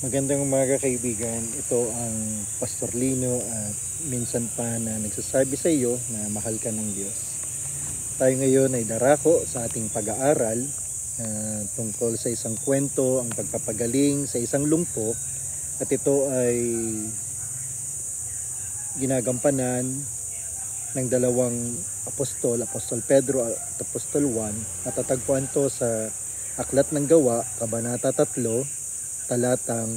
Magandang umaga kaibigan. Ito ang Pastor Lino at minsan pa na nagsasabi sa iyo na mahal ka ng Diyos. Tayo ngayon ay darako sa ating pag-aaral tungkol sa isang kwento, ang pagpapagaling sa isang lumpo, at ito ay ginagampanan ng dalawang apostol, Apostol Pedro at Apostol Juan, at tatagpuan to sa Aklat ng Gawa, Kabanata 3, talatang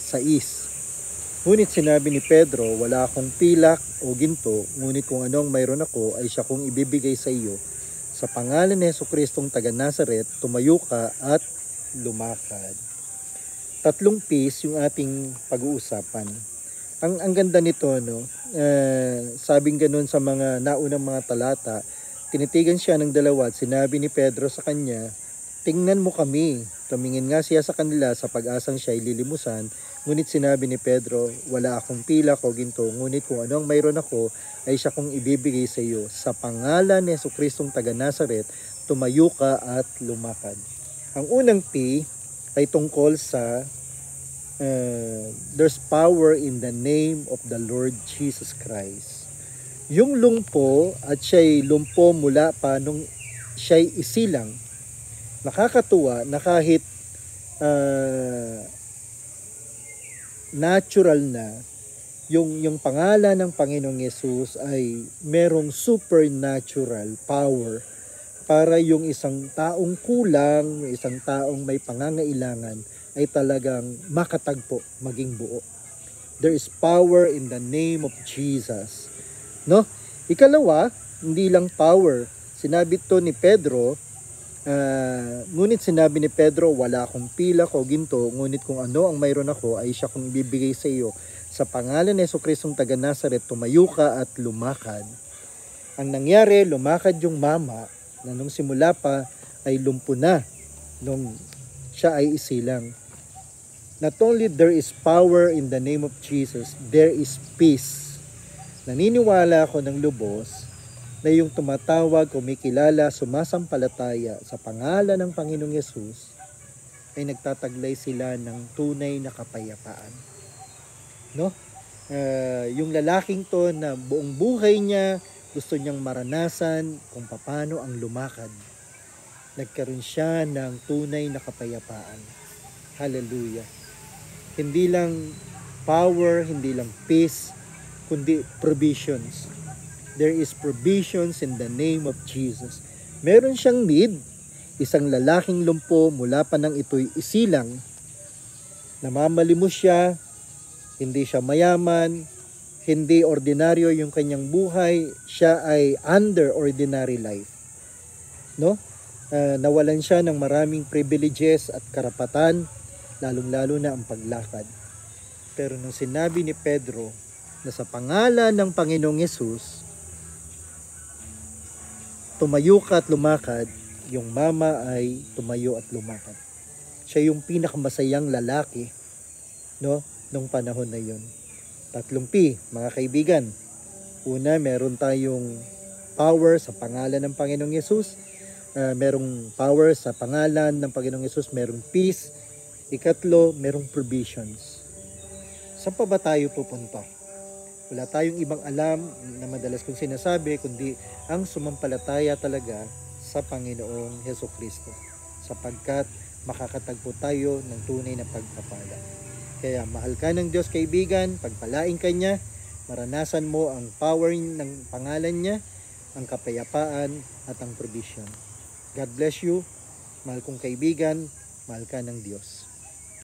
6. Ngunit sinabi ni Pedro, wala akong pilak o ginto, ngunit kung ano ang mayroon ako ay siya kong ibibigay sa iyo. Sa pangalan ni Jesucristong taga Nazaret, tumayo ka at lumakad. 3 P's yung ating pag-uusapan. Ang ganda nito, no? Sabing ganun sa mga naunang mga talata, tinitigan siya ng dalawa at sinabi ni Pedro sa kanya, tingnan mo kami. Tumingin nga siya sa kanila sa pag-asang siya ay lilimusan. Ngunit sinabi ni Pedro, wala akong pilak o ginto, ngunit kung ano ang mayroon ako ay siya kong ibibigay sa iyo. Sa pangalan ni Jesucristong taga Nazaret, tumayo ka at lumakad. Ang unang P ay tungkol sa there's power in the name of the Lord Jesus Christ. Yung lumpo at siya'y lumpo mula pa nung siya'y isilang. Nakakatuwa na kahit natural na yung pangalan ng Panginoong Yesus ay merong supernatural power para yung isang taong kulang, isang taong may pangangailangan ay talagang makatagpo, maging buo. There is power in the name of Jesus. No? Ikalawa, hindi lang power. Sinabi to ni Pedro, ngunit sinabi ni Pedro, wala akong pilak o ginto, ngunit kung ano ang mayroon ako ay siya kong ibibigay sa iyo. Sa pangalan ni Jesucristong taga Nazaret, tumayo ka at lumakad. Ang nangyari, lumakad yung mama na nung simula pa ay lumpo na nung siya ay isilang. Not only there is power in the name of Jesus, there is peace. Naniniwala ako ng lubos na yung tumatawag, kumikilala, sumasampalataya sa pangalan ng Panginoong Yesus ay nagtataglay sila ng tunay na kapayapaan. No? Yung lalaking to na buong buhay niya gusto niyang maranasan kung paano ang lumakad. Nagkaroon siya ng tunay na kapayapaan. Hallelujah. Hindi lang power, hindi lang peace, kundi provisions. There is provisions in the name of Jesus. Meron siyang need, isang lalaking lumpo mula pa nang ito'y isilang. Namamalimos siya, hindi siya mayaman, hindi ordinaryo yung kanyang buhay, siya ay under ordinary life. No? Nawalan siya ng maraming privileges at karapatan, lalong-lalo na ang paglakad. Pero nung sinabi ni Pedro na sa pangalan ng Panginoong Yesus, tumayo ka at lumakad, yung mama ay tumayo at lumakad. Siya yung pinakamasayang lalaki, no, nung panahon na yun. 3 P, mga kaibigan. Una, meron tayong power sa pangalan ng Panginoong Yesus. Merong power sa pangalan ng Panginoong Yesus, merong peace. Ikatlo, merong provisions. Saan pa ba tayo pupunta? Wala tayong ibang alam na madalas kong sinasabi, kundi ang sumampalataya talaga sa Panginoong Jesucristo. Sapagkat makakatagpo tayo ng tunay na pagpapala. Kaya mahal ka ng Diyos kaibigan, pagpalain ka niya, maranasan mo ang power ng pangalan niya, ang kapayapaan at ang provision. God bless you, mahal kong kaibigan, mahal ka ng Diyos.